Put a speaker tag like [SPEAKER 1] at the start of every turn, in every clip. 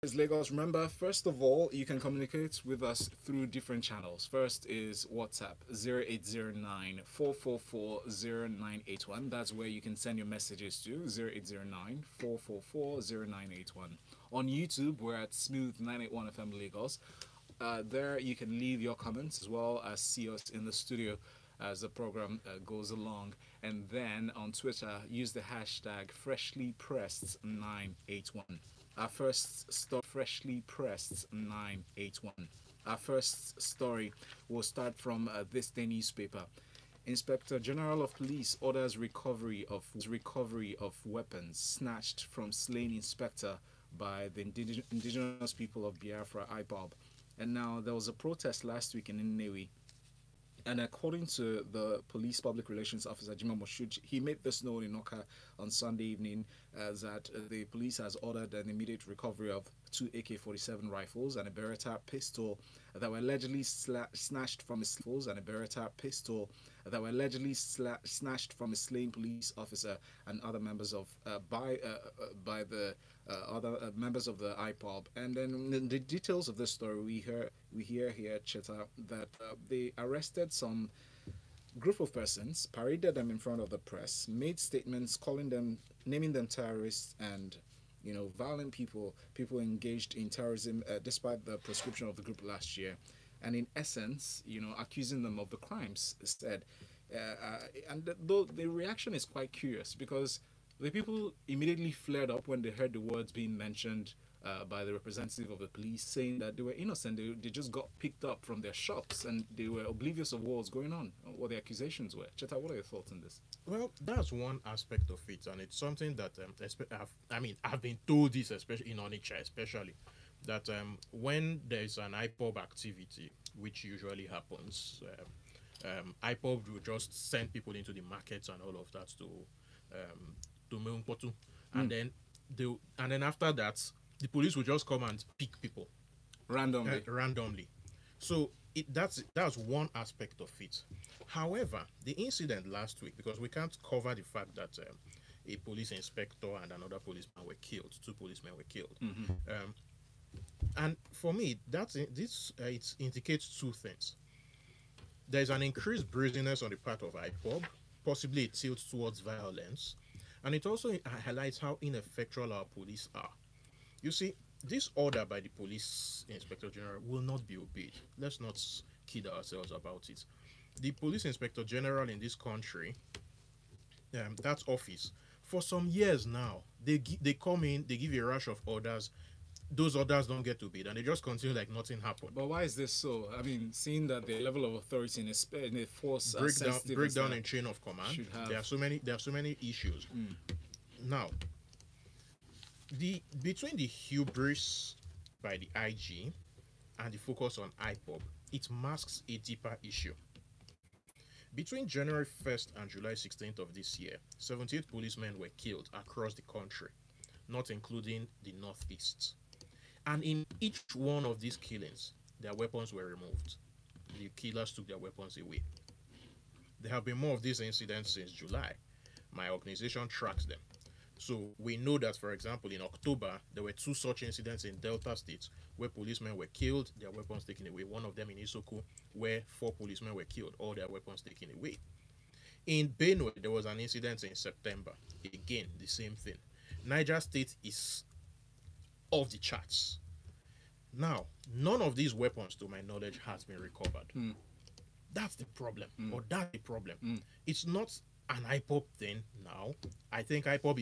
[SPEAKER 1] Is Lagos. Remember, first of all, you can communicate with us through different channels. First is WhatsApp 0809 That's where you can send your messages to 0809 On YouTube, we're at Smooth 981 FM Lagos. There you can leave your comments as well as see us in the studio as the program goes along. And then on Twitter, use the hashtag freshlypressed981. Our first story, freshly pressed 981. Our first story will start from ThisDay newspaper. Inspector General of Police orders recovery of weapons snatched from slain inspector by the indigenous people of Biafra, IPOB. And now there was a protest last week in Nnewi. And according to the police public relations officer, Jima Moshood, he made this known in Oka on Sunday evening that the police has ordered an immediate recovery of 2 AK-47 rifles and a Beretta pistol that were allegedly snatched from a snatched from a slain police officer and other members of by the other members of the IPOB. And then in the details of this story, we hear here, Cheta, that they arrested some group of persons, paraded them in front of the press, made statements naming them terrorists and violent people engaged in terrorism despite the proscription of the group last year, and in essence, accusing them of the crimes said. Though the reaction is quite curious because the people immediately flared up when they heard the words being mentioned by the representative of the police, saying that they were innocent. They just got picked up from their shops and they were oblivious of what was going on, what the accusations were. Cheta, what are your thoughts on this?
[SPEAKER 2] Well, that's one aspect of it, and it's something that I've been told this, especially in Onitsha, that when there's an IPOB activity, which usually happens, IPOB will just send people into the markets and all of that to Meumpotu, and then after that, the police will just come and pick people randomly. So that's one aspect of it. However, the incident last week, because we can't cover the fact that a police inspector and another policeman were killed, 2 policemen were killed. And for me, it indicates 2 things. There's an increased brazenness on the part of IPOB, possibly a tilt towards violence, and it also highlights how ineffectual our police are. You see, this order by the police inspector general will not be obeyed. Let's not kid ourselves about it. The police inspector general in this country, that office, for some years now, they come in, they give a rush of orders. Those orders don't get obeyed, and they just continue like nothing happened.
[SPEAKER 1] But why is this so? I mean, seeing that the level of authority in a force
[SPEAKER 2] breakdown in chain of command. There are so many issues. Now, between the hubris by the IG and the focus on IPOB, it masks a deeper issue. Between January 1st and July 16th of this year, 78 policemen were killed across the country, not including the Northeast. And in each one of these killings, their weapons were removed. The killers took their weapons away. There have been more of these incidents since July. My organization tracks them. So we know that, for example, in October, there were 2 such incidents in Delta State where policemen were killed, their weapons taken away. One of them in Isoko, where 4 policemen were killed, all their weapons taken away. In Benue, there was an incident in September. Again, the same thing. Niger State is off the charts. Now, none of these weapons, to my knowledge, has been recovered. That's the problem, or that's the problem. It's not an IPOB thing now. I think IPOB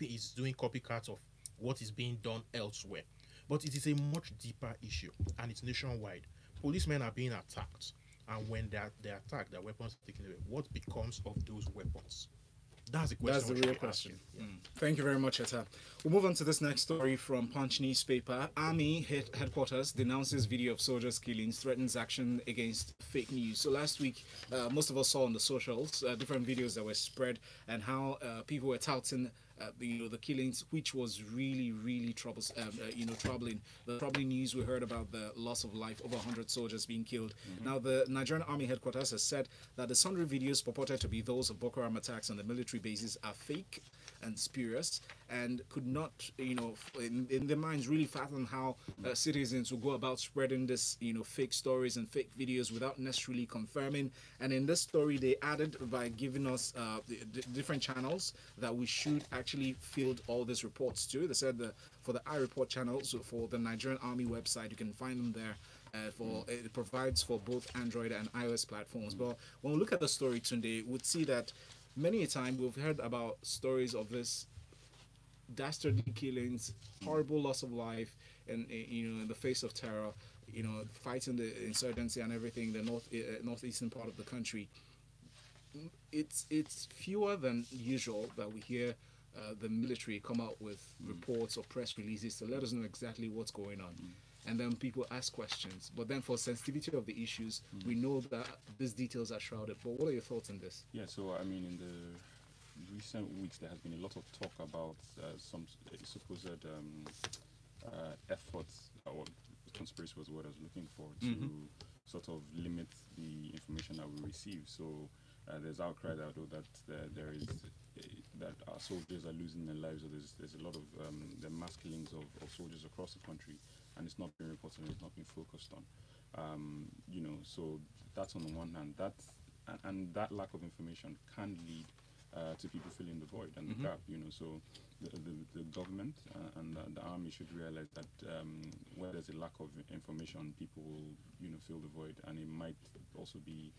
[SPEAKER 2] is doing copycats of what is being done elsewhere. But it is a much deeper issue, and it's nationwide. Policemen are being attacked, and when they're attacked, their weapons are taken away. What becomes of those weapons? That's the question.
[SPEAKER 1] That's the real question. Yeah. Thank you very much, Cheta. We'll move on to this next story from Punch newspaper. Army headquarters denounces video of soldiers' killings, threatens action against fake news. So last week, most of us saw on the socials different videos that were spread and how people were touting the killings, which was really troublesome. Troubling. The troubling news we heard about the loss of life, over 100 soldiers being killed. Now, the Nigerian Army headquarters has said that the sundry videos purported to be those of Boko Haram attacks on the military bases are fake. and spurious, and could not, in their minds, really fathom how citizens will go about spreading this, fake stories and fake videos without necessarily confirming. And in this story, they added by giving us the different channels that we should actually field all these reports to. They said that for the iReport channel, so for the Nigerian Army website, you can find them there. It provides for both Android and iOS platforms. But when we look at the story today, we'd see that many a time we've heard about stories of this dastardly killings, horrible loss of life, and in the face of terror, fighting the insurgency and everything, the northeastern part of the country. It's fewer than usual that we hear the military come out with reports or press releases to let us know exactly what's going on. And then people ask questions. But then for sensitivity of the issues, we know that these details are shrouded. But what are your thoughts on this?
[SPEAKER 3] Yeah, so I mean, in the recent weeks, there has been a lot of talk about some supposed efforts, or conspiracy was what I was looking for, to sort of limit the information that we receive. So there's outcry that there is that our soldiers are losing their lives, or there's a lot of the mass killings of soldiers across the country, and it's not being reported and it's not being focused on. So that's on the one hand. And that lack of information can lead to people filling the void and the gap. So the government and the army should realize that where there's a lack of information, people will fill the void, and it might also be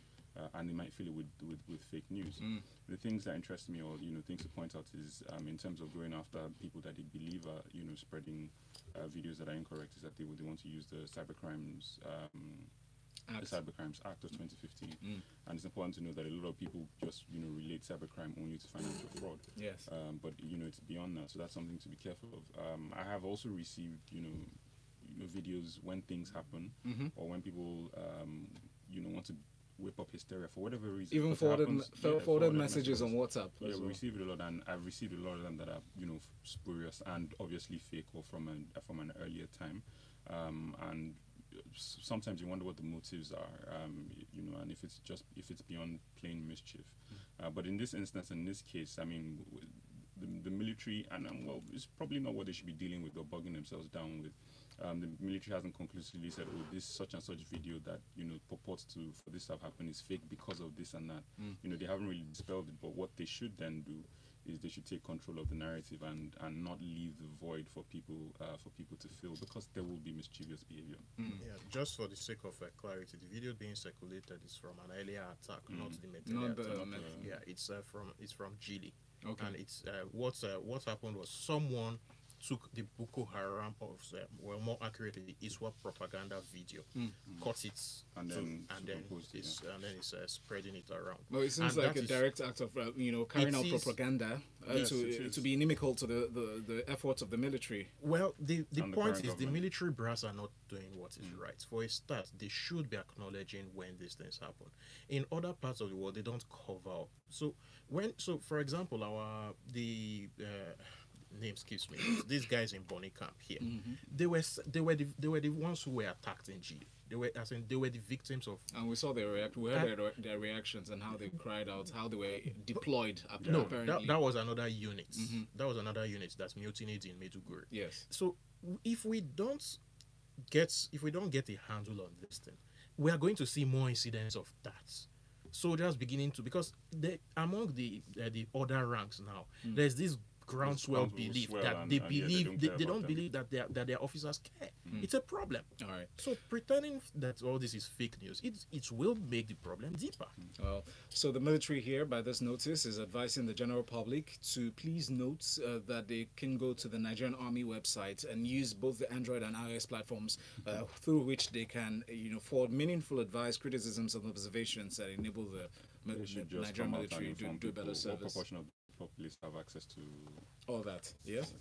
[SPEAKER 3] and they might fill it with fake news. The things that interest me, or things to point out, is in terms of going after people that they believe are spreading videos that are incorrect, is that they want to use the Cybercrimes Act of 2015, and it's important to know that a lot of people just relate cybercrime only to financial fraud.
[SPEAKER 1] Yes.
[SPEAKER 3] But it's beyond that, so that's something to be careful of. I have also received videos when things happen, or when people want to whip up hysteria for whatever reason.
[SPEAKER 1] Even forwarded messages on WhatsApp.
[SPEAKER 3] Yeah, we received a lot, and I've received a lot of them that are spurious and obviously fake, or from an earlier time, and sometimes you wonder what the motives are, and if it's beyond plain mischief. But in this instance, in this case, I mean, the military, and it's probably not what they should be dealing with or bogging themselves down with. The military hasn't conclusively said, oh, this such and such video that purports for this to have happened is fake because of this and that. They haven't really dispelled it. But what they should then do is they should take control of the narrative and not leave the void for people to fill, because there will be mischievous behavior.
[SPEAKER 2] Yeah, just for the sake of clarity, the video being circulated is from an earlier attack, not the Metele attack. Yeah, it's from Gili. Okay. And it's what happened was someone took the Boko Haram more accurately, ISWAP propaganda video, cut it, and then it's spreading it around.
[SPEAKER 1] Well, it seems like a direct act of carrying out propaganda to be inimical to the efforts of the military.
[SPEAKER 2] Well, the point is the military brass are not doing what is right. For a start, they should be acknowledging when these things happen. In other parts of the world, they don't cover up. So for example, name skips me. These guys in Bonny Camp here, they were the ones who were attacked in G. They were the victims of. And
[SPEAKER 1] we saw their their reactions and how they cried out, how they were deployed.
[SPEAKER 2] That was another unit. That was another unit that's mutinied in Maiduguri.
[SPEAKER 1] Yes.
[SPEAKER 2] So if we don't get a handle on this thing, we are going to see more incidents of that. Soldiers beginning to, because among the other ranks now, there's this groundswell belief that they don't believe that their officers care. It's a problem.
[SPEAKER 1] All right.
[SPEAKER 2] So pretending that all this is fake news, it will make the problem deeper.
[SPEAKER 1] Well, so the military here, by this notice, is advising the general public to please note that they can go to the Nigerian Army website and use both the Android and iOS platforms through which they can forward meaningful advice, criticisms, and observations that enable the Nigerian military to do better service.
[SPEAKER 3] What proportion of police have access to
[SPEAKER 1] all that? Yes.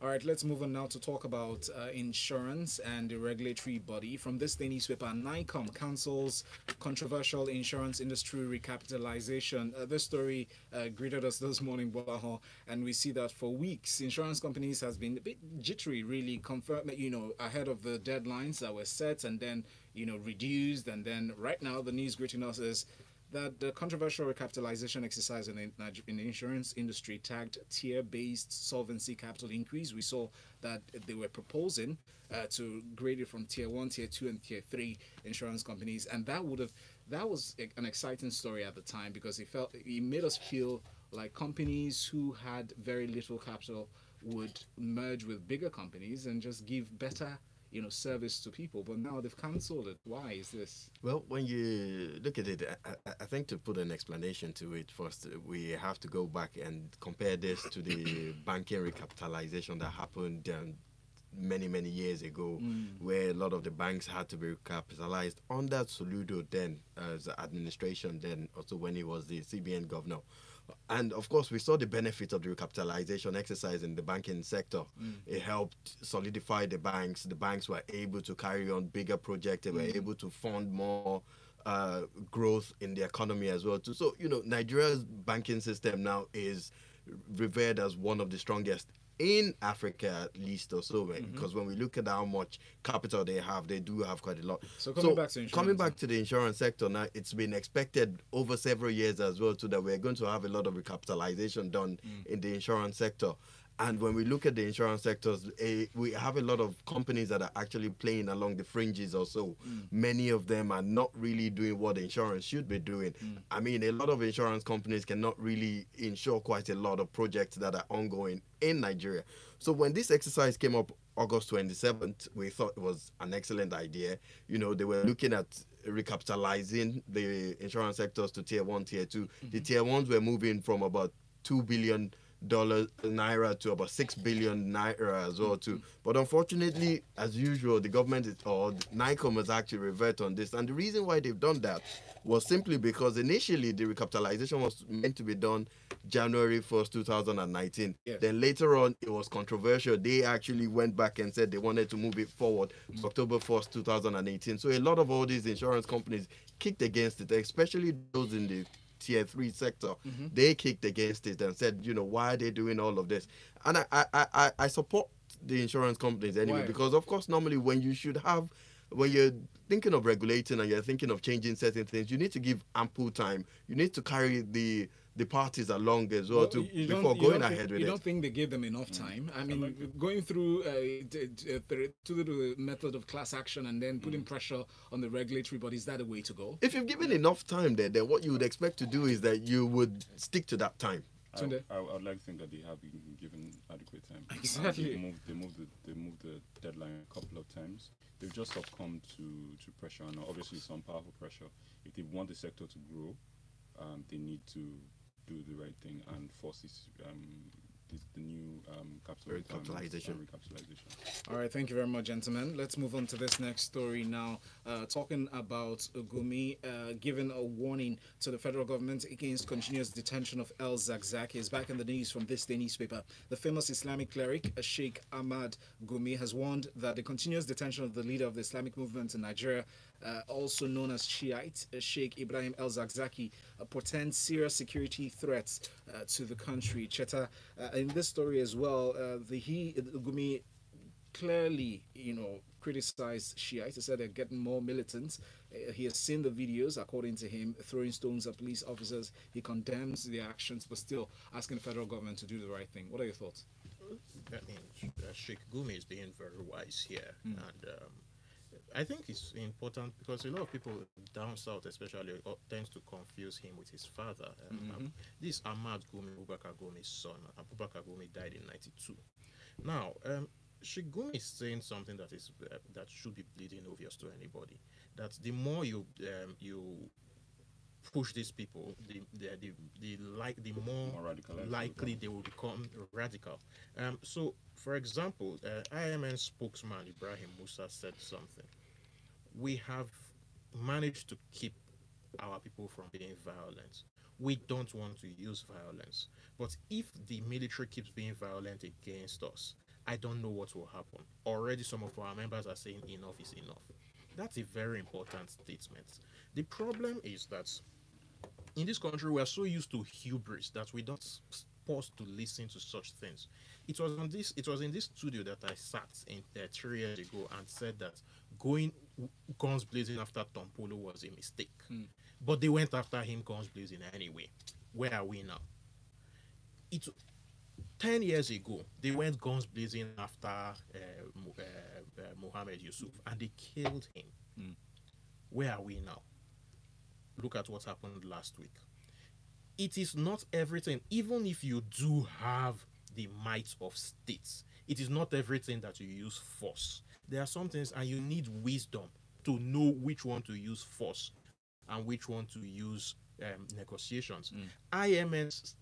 [SPEAKER 1] All right, let's move on now to talk about insurance and the regulatory body. From this day newspaper, NAICOM cancels controversial insurance industry recapitalization. This story greeted us this morning, Gbolahan, and we see that for weeks, insurance companies has been a bit jittery, really, confirmed, ahead of the deadlines that were set and then, reduced. And then right now, the news greeting us is that the controversial recapitalization exercise in the insurance industry tagged tier-based solvency capital increase. We saw that they were proposing to grade it from tier 1, tier 2, and tier 3 insurance companies, and that was an exciting story at the time, because it made us feel like companies who had very little capital would merge with bigger companies and just give better service to people. But now they've cancelled it. Why is this?
[SPEAKER 4] Well, when you look at it, I think to put an explanation to it first, we have to go back and compare this to the banking recapitalization that happened many, many years ago, where a lot of the banks had to be recapitalized under Soludo then as administration, then also when he was the CBN governor. And of course, we saw the benefit of the recapitalization exercise in the banking sector. It helped solidify the banks. The banks were able to carry on bigger projects. They were able to fund more growth in the economy as well. So, Nigeria's banking system now is revered as one of the strongest in Africa, at least, or so, because when we look at how much capital they do have quite a lot.
[SPEAKER 1] So coming back to
[SPEAKER 4] the insurance sector now, it's been expected over several years as well, too, that we're going to have a lot of recapitalization done in the insurance sector. And when we look at the insurance sectors, we have a lot of companies that are actually playing along the fringes or so. Many of them are not really doing what insurance should be doing. I mean, a lot of insurance companies cannot really insure quite a lot of projects that are ongoing in Nigeria. So when this exercise came up August 27th, we thought it was an excellent idea. They were looking at recapitalizing the insurance sectors to tier 1, tier 2. The tier 1s were moving from about $2 billion naira to about 6 billion naira as well too. But unfortunately, as usual, the government or NAICOM has actually reverted on this. And the reason why they've done that was simply because initially the recapitalization was meant to be done January 1st, 2019.
[SPEAKER 1] Yes.
[SPEAKER 4] Then later on, it was controversial. They actually went back and said they wanted to move it forward to October 1st, 2018. So a lot of all these insurance companies kicked against it, especially those in the tier 3 sector. They kicked against it and said, why are they doing all of this? And I support the insurance companies anyway. Why? Because of course normally when you're thinking of regulating and you're thinking of changing certain things, you need to give ample time. You need to carry the parties along as well before going ahead with it.
[SPEAKER 1] You don't think they gave them enough time? I mean, going through the method of class action and then putting pressure on the regulatory bodies, is that a way to go?
[SPEAKER 4] If you've given enough time then what you would expect to do is that you would stick to that time.
[SPEAKER 3] I would like to think that they have been given adequate time.
[SPEAKER 1] Exactly.
[SPEAKER 3] They moved the deadline a couple of times. They've just succumbed to pressure, and obviously some powerful pressure. If they want the sector to grow, they need to do the right thing and force the new capital recapitalization.
[SPEAKER 1] All right, thank you very much, gentlemen. Let's move on to this next story now. Talking about Gumi giving a warning to the federal government against continuous detention of El-Zakzaky is back in the news from ThisDay newspaper. The famous Islamic cleric Sheikh Ahmad Gumi has warned that the continuous detention of the leader of the Islamic movement in Nigeria, also known as Shiite Sheikh Ibrahim El-Zakzaky, portends serious security threats to the country. Cheta, in this story as well, Gumi clearly, criticized Shiites. He said they're getting more militant. He has seen the videos, according to him, throwing stones at police officers. He condemns the actions, but still asking the federal government to do the right thing. What are your thoughts?
[SPEAKER 2] I mean, Sheikh Gumi is being very wise here, and I think it's important because a lot of people down south especially tend to confuse him with his father. This Ahmad Gumi, Abubakar Gumi's son. Abubakar Gumi died in 92. Now, Sheikh Gumi is saying something that is that should be bleeding obvious to anybody. That the more you push these people, the more likely they will become radical. So, for example, IMN spokesman Ibrahim Musa said something. We have managed to keep our people from being violent. We don't want to use violence. But if the military keeps being violent against us, I don't know what will happen. Already some of our members are saying enough is enough. That's a very important statement. The problem is that in this country, we are so used to hubris that we don't pause to listen to such things. It was in this studio that I sat in 3 years ago and said that going guns blazing after Tompolo was a mistake. But they went after him guns blazing anyway. Where are we now? 10 years ago, they went guns blazing after Mohammed Yusuf and they killed him. Where are we now? Look at what happened last week. It is not everything, even if you do have the might of states, it is not everything that you use force. There are some things, and you need wisdom to know which one to use force and which one to use negotiations. IMF's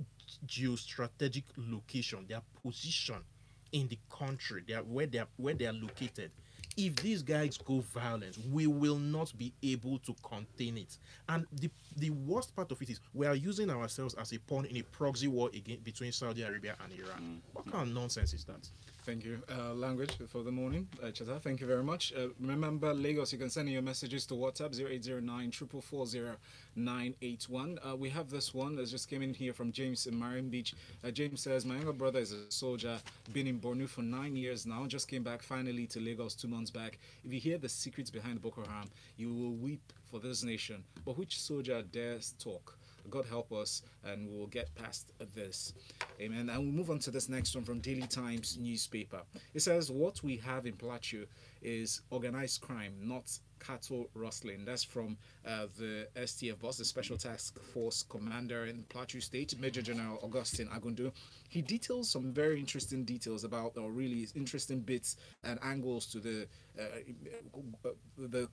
[SPEAKER 2] geostrategic location, their position in the country, where they are located. If these guys go violent, we will not be able to contain it. And the worst part of it is we are using ourselves as a pawn in a proxy war between Saudi Arabia and Iran. What kind of nonsense is that?
[SPEAKER 1] Thank you. Language for the morning. Cheta, thank you very much. Remember, Lagos, you can send in your messages to WhatsApp 0809 444 981. We have this one that just came in here from James in Marine Beach. James says, my younger brother is a soldier, been in Bornu for 9 years now, just came back finally to Lagos 2 months back. If you hear the secrets behind Boko Haram, you will weep for this nation. But which soldier dares talk? God help us, and we'll get past this. Amen. And we'll move on to this next one from Daily Times newspaper. It says, what we have in Plateau is organized crime, not cattle rustling. That's from the STF boss, the Special Task Force Commander in Plateau State, Major General Augustine Agundu. He details some very interesting details about, or really interesting bits and angles to the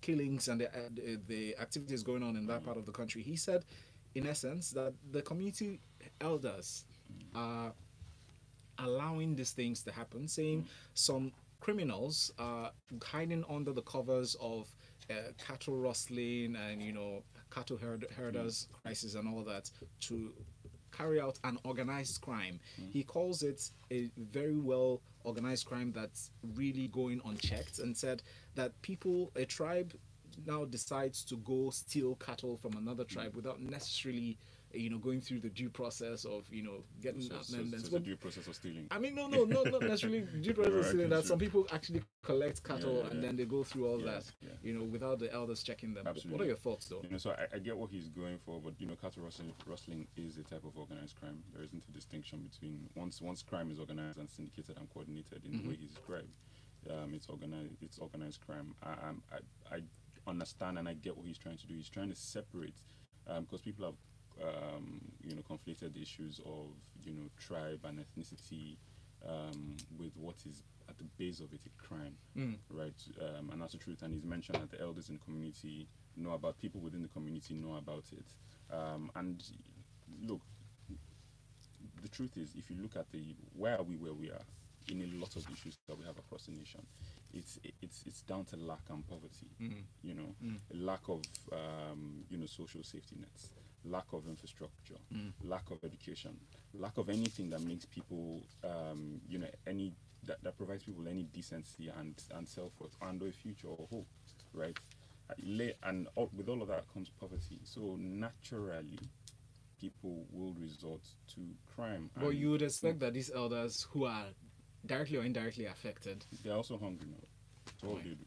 [SPEAKER 1] killings and the activities going on in that part of the country. He said, in essence, that the community elders are allowing these things to happen, saying some criminals are hiding under the covers of cattle rustling and, cattle herders crisis and all that to carry out an organized crime. He calls it a very well organized crime that's really going unchecked, and said that a tribe now decides to go steal cattle from another tribe without necessarily going through the due process of getting amendments.
[SPEAKER 3] The due process of stealing.
[SPEAKER 1] I mean, no, not necessarily due process of stealing. That some people actually collect cattle and then they go through all that, without the elders checking them.
[SPEAKER 3] Absolutely.
[SPEAKER 1] What are your thoughts, though?
[SPEAKER 3] So I get what he's going for, but cattle rustling is a type of organized crime. There isn't a distinction between once crime is organized and syndicated and coordinated in the way he's described. It's organized crime. I understand and I get what he's trying to do. He's trying to separate, because people have conflated the issues of tribe and ethnicity with what is at the base of it a crime, right? And that's the truth. And he's mentioned that the elders in the community know about, people within the community know about it. And look, the truth is, if you look at where are we where we are in a lot of issues that we have across the nation, it's down to lack and poverty. A lack of social safety nets, lack of infrastructure, lack of education, lack of anything that makes people that provides people any decency and self-worth and a future or hope, right? And with all of that comes poverty. So naturally, people will resort to crime.
[SPEAKER 1] But you would expect that these elders who are directly or indirectly affected,
[SPEAKER 3] they're also hungry now. That's all they do.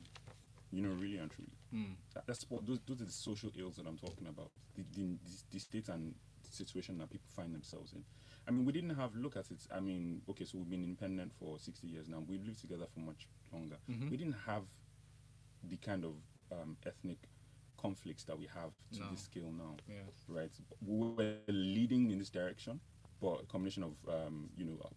[SPEAKER 3] Really and truly. Those are the social ills that I'm talking about. The state and situation that people find themselves in. I mean, we didn't have, look at it, I mean, okay, so we've been independent for 60 years now. We've lived together for much longer. We didn't have the kind of ethnic conflicts that we have to this scale now, right? We were leading in this direction, but a combination of, a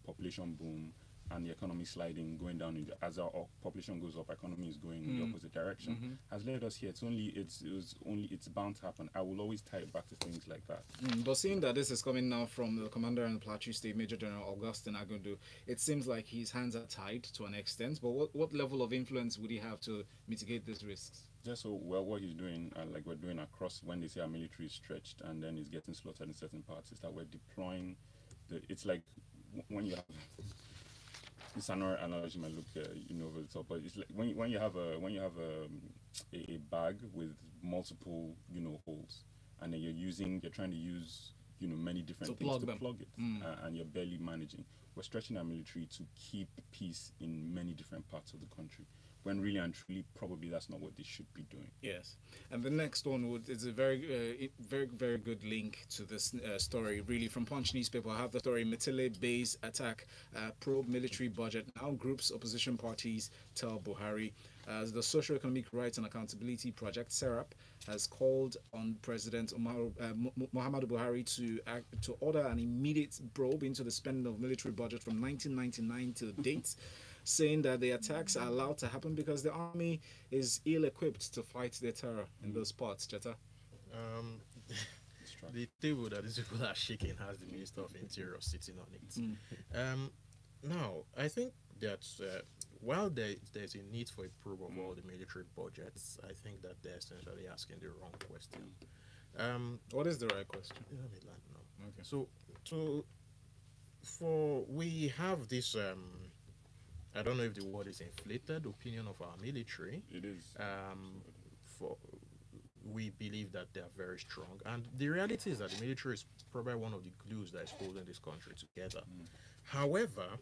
[SPEAKER 3] population boom and the economy sliding, going down, as our population goes up, economy is going in the opposite direction, has led us here. It's bound to happen. I will always tie it back to things like that.
[SPEAKER 1] But seeing that this is coming now from the commander in the Plateau State, Major General Augustine Agundu, it seems like his hands are tied to an extent. But what level of influence would he have to mitigate these risks?
[SPEAKER 3] Just so, what he's doing, like we're doing across, when they say our military is stretched and then it's getting slaughtered in certain parts, is that we're deploying it's like when you have this analogy might look over the top, but it's like when you have a bag with multiple holes, and then you're trying to use many different
[SPEAKER 1] To
[SPEAKER 3] things
[SPEAKER 1] plug
[SPEAKER 3] to
[SPEAKER 1] them.
[SPEAKER 3] plug it, and you're barely managing. We're stretching our military to keep peace in many different parts of the country, when really and truly, probably that's not what they should be doing.
[SPEAKER 1] Yes, and the next one is a very good link to this story. Really, from Punch newspaper, I have the story: Metele base attack, probe military budget. Now groups opposition parties tell Buhari. The Socio-Economic Rights and Accountability Project (SERAP) has called on President Muhammadu Buhari to order an immediate probe into the spending of military budget from 1999 to date, saying that the attacks are allowed to happen because the army is ill-equipped to fight the terror in those parts. Cheta?
[SPEAKER 2] The table that these people are shaking has the Minister of Interior sitting on it. Now, I think that while there's a need for a probe of all the military budgets, I think that they're essentially asking the wrong question.
[SPEAKER 1] What is the right question?
[SPEAKER 2] Let me land now.
[SPEAKER 1] Okay.
[SPEAKER 2] So we have this I don't know if the word is inflated opinion of our military.
[SPEAKER 3] It is.
[SPEAKER 2] We believe that they are very strong, and the reality is that the military is probably one of the glues that is holding this country together. However,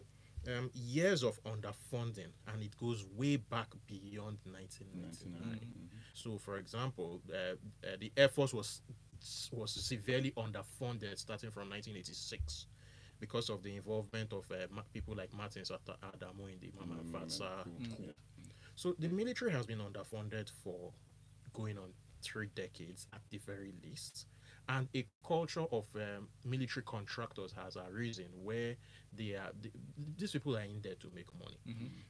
[SPEAKER 2] years of underfunding, and it goes way back beyond 1999. So, for example, the Air Force was severely underfunded starting from 1986 because of the involvement of people like Martin Adamu in the Mama Fatsa coup. So the military has been underfunded for going on 3 decades at the very least, and a culture of military contractors has arisen where these people are in there to make money.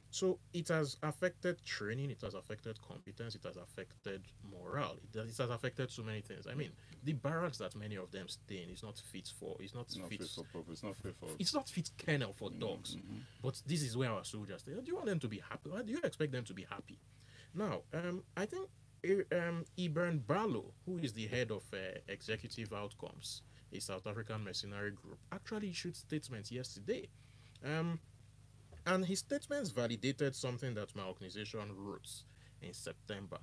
[SPEAKER 2] So it has affected training, it has affected competence, it has affected morale, it has affected so many things. I mean, the barracks that many of them stay in is not fit for purpose. It's not fit kennel for dogs. But this is where our soldiers stay. Do you want them to be happy? Why do you expect them to be happy? Now, I think Ibern Barlow, who is the head of Executive Outcomes, a South African mercenary group, actually issued statements yesterday. And his statements validated something that my organization wrote in September.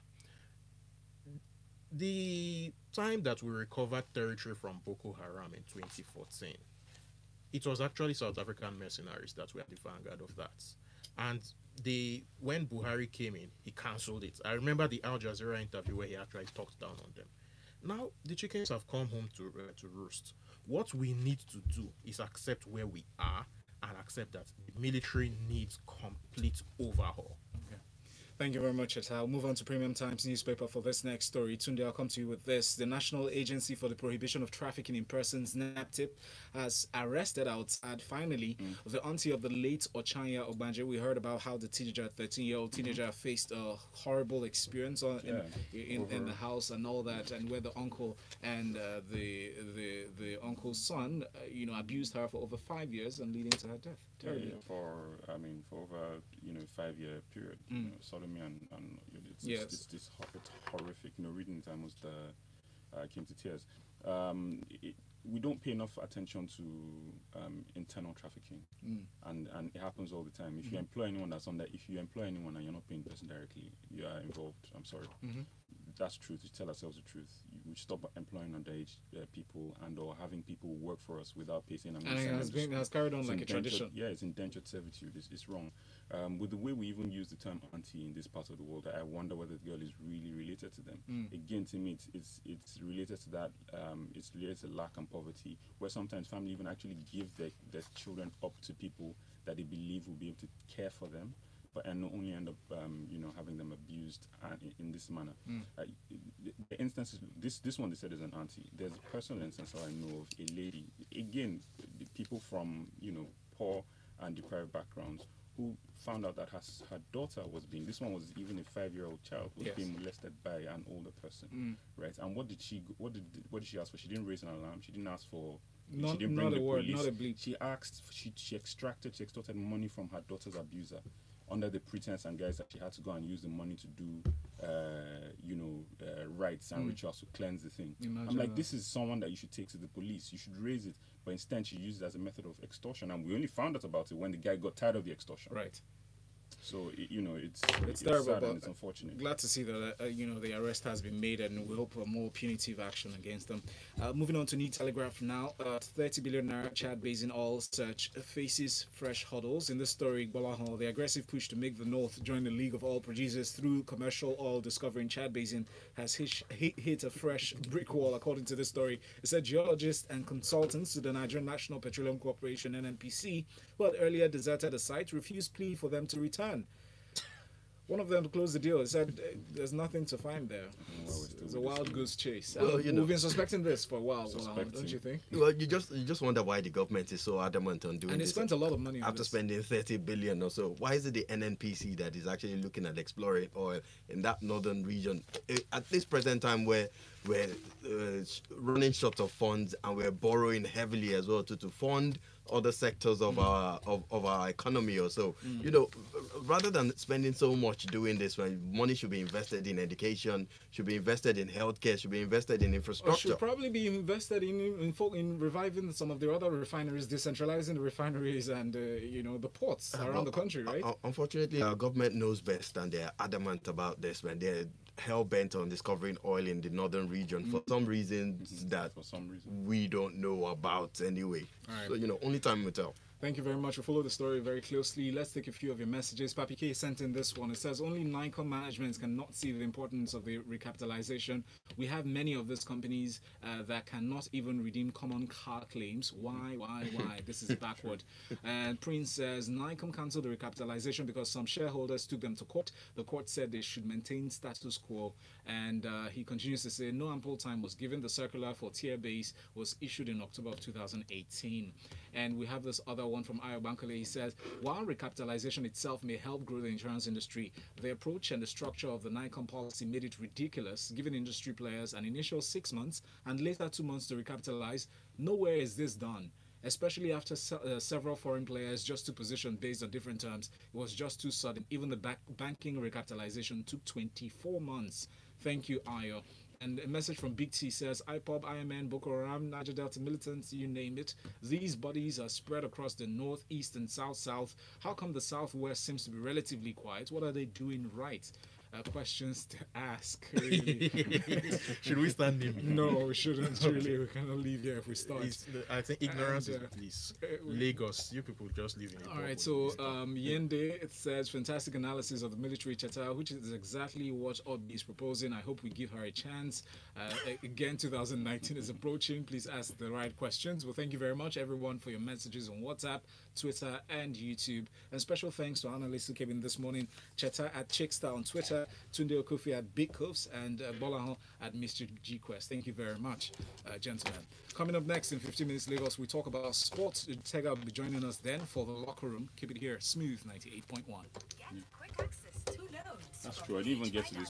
[SPEAKER 2] The time that we recovered territory from Boko Haram in 2014, it was actually South African mercenaries that were at the vanguard of that. And when Buhari came in, he cancelled it. I remember the Al Jazeera interview where he actually talked down on them. Now, the chickens have come home to roost. What we need to do is accept where we are and accept that the military needs complete overhaul.
[SPEAKER 1] Thank you very much, Cheta. I'll move on to Premium Times newspaper for this next story. Tunde, I'll come to you with this. The National Agency for the Prohibition of Trafficking in Persons, NAPTIP, has arrested outside, finally, the aunty of the late Ochanya Obanje. We heard about how the 13-year-old teenager faced a horrible experience in the house and all that, and where the uncle and the uncle's son, abused her for over 5 years and leading to her death. Terribly.
[SPEAKER 3] For over 5-year period, sodomy and it's horrific. Reading it, I almost came to tears. We don't pay enough attention to internal trafficking, and it happens all the time. If you employ anyone if you employ anyone and you're not paying the person directly, you are involved. I'm sorry. That's truth. We tell ourselves the truth. We stop employing underage people or having people work for us without paying.
[SPEAKER 1] And it has carried on like a tradition.
[SPEAKER 3] Yeah, it's indentured servitude. It's wrong. With the way we even use the term auntie in this part of the world, I wonder whether the girl is really related to them. Again, to me, it's related to that. It's related to lack and poverty, where sometimes family even actually give their children up to people that they believe will be able to care for them, and not only end up, having them abused in this manner. The instances, this one they said is an auntie. There's a personal instance I know of a lady. Again, the people from poor and deprived backgrounds who found out that her daughter was being. This one was even a 5-year-old child was being molested by an older person, right? And what did she ask for? She didn't raise an alarm. She didn't ask for. She didn't bring the police.
[SPEAKER 1] Not a bleep.
[SPEAKER 3] She asked. She extorted money from her daughter's abuser, under the pretense and guise that she had to go and use the money to do, rites and rituals to cleanse the thing. I'm like, this is someone that you should take to the police. You should raise it. But instead, she used it as a method of extortion. And we only found out about it when the guy got tired of the extortion.
[SPEAKER 1] Right.
[SPEAKER 3] So it's
[SPEAKER 1] terrible,
[SPEAKER 3] sad
[SPEAKER 1] but
[SPEAKER 3] and it's unfortunate.
[SPEAKER 1] glad to see that the arrest has been made, and we hope for more punitive action against them. Moving on to New Telegraph now. 30 billion naira Chad basin oil search faces fresh hurdles. In this story, Gbolahan, the aggressive push to make the North join the League of Oil Producers through commercial oil discovery in Chad basin has hit a fresh brick wall. According to this story, it said geologists and consultants to the Nigerian National Petroleum Corporation (NNPC), who had earlier deserted the site, refused plea for them to return. One of them closed the deal. He said there's nothing to find there. It's a wild goose chase.
[SPEAKER 4] Well,
[SPEAKER 1] we've been suspecting this for a while, don't you think?
[SPEAKER 4] Well, you just wonder why the government is so adamant on doing
[SPEAKER 1] And they
[SPEAKER 4] this.
[SPEAKER 1] spent a lot of money on
[SPEAKER 4] After
[SPEAKER 1] this.
[SPEAKER 4] spending 30 billion or so. Why is it the NNPC that is actually looking at exploring oil in that northern region? At this present time where we're running short of funds and we're borrowing heavily as well to fund other sectors of our economy or so. Rather than spending so much doing this, when money should be invested in education, should be invested in healthcare, should be invested in infrastructure.
[SPEAKER 1] Or should probably be invested in reviving some of the other refineries, decentralizing the refineries and the ports around the country, right?
[SPEAKER 4] Unfortunately, our government knows best, and they're adamant about this when they're hell-bent on discovering oil in the northern region for some reasons that we don't know about anyway.
[SPEAKER 1] Right.
[SPEAKER 4] So, only time will tell.
[SPEAKER 1] Thank you very much. We follow the story very closely. Let's take a few of your messages. Papi K sent in this one. It says, only NAICOM management cannot see the importance of the recapitalization. We have many of these companies that cannot even redeem common car claims. Why? This is backward. And Prince says, NAICOM cancelled the recapitalization because some shareholders took them to court. The court said they should maintain status quo. And he continues to say, no ample time was given. The circular for tier base was issued in October of 2018. And we have this other one from Ayo Bankole. He says, while recapitalization itself may help grow the insurance industry, the approach and the structure of the NAICOM policy made it ridiculous, giving industry players an initial 6 months and later 2 months to recapitalize. Nowhere is this done, especially after several foreign players just to position based on different terms. It was just too sudden. Even the banking recapitalization took 24 months. Thank you, Ayo. And a message from Big T says, IPOB, IMN, Boko Haram, Niger Delta militants, you name it. These bodies are spread across the north, east, and south. How come the southwest seems to be relatively quiet? What are they doing right? Questions to ask, really.
[SPEAKER 2] Should we stand in?
[SPEAKER 1] No, we shouldn't, really. We cannot leave here if we start.
[SPEAKER 2] I think ignorance is bliss. Lagos, you people just live in it.
[SPEAKER 1] All right, so Yende, it says, fantastic analysis of the military Cheta, which is exactly what Obi is proposing. I hope we give her a chance. Again, 2019 is approaching. Please ask the right questions. Well, thank you very much, everyone, for your messages on WhatsApp, Twitter, and YouTube. And special thanks to analysts who came in this morning. Cheta at Chickstar on Twitter, Tunde Okufi at Big Cuffs, and Gbolahan at Mr. G Quest. Thank you very much, gentlemen. Coming up next in 15 minutes, Lagos, we talk about sports. Tega will be joining us then for the locker room. Keep it here, Smooth 98.1.
[SPEAKER 5] Get quick access to loans.
[SPEAKER 3] That's true. I didn't even get to this